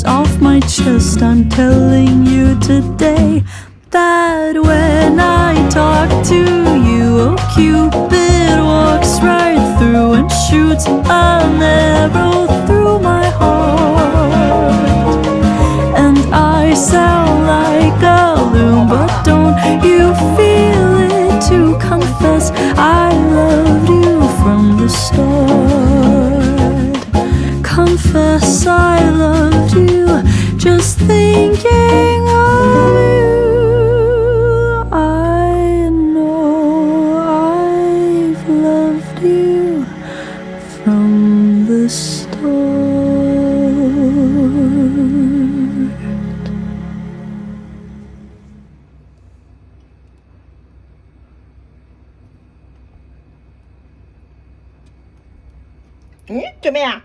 this off my chest. I'm telling you today that when I talk to you, oh, Cupid walks right through and shoots an arrow through my heart. And I sound like a loon, but don't you feel it to confess I loved you from the start. Confess I loved you, just thinking of you. I know I've loved you from the start. 응? 怎么样？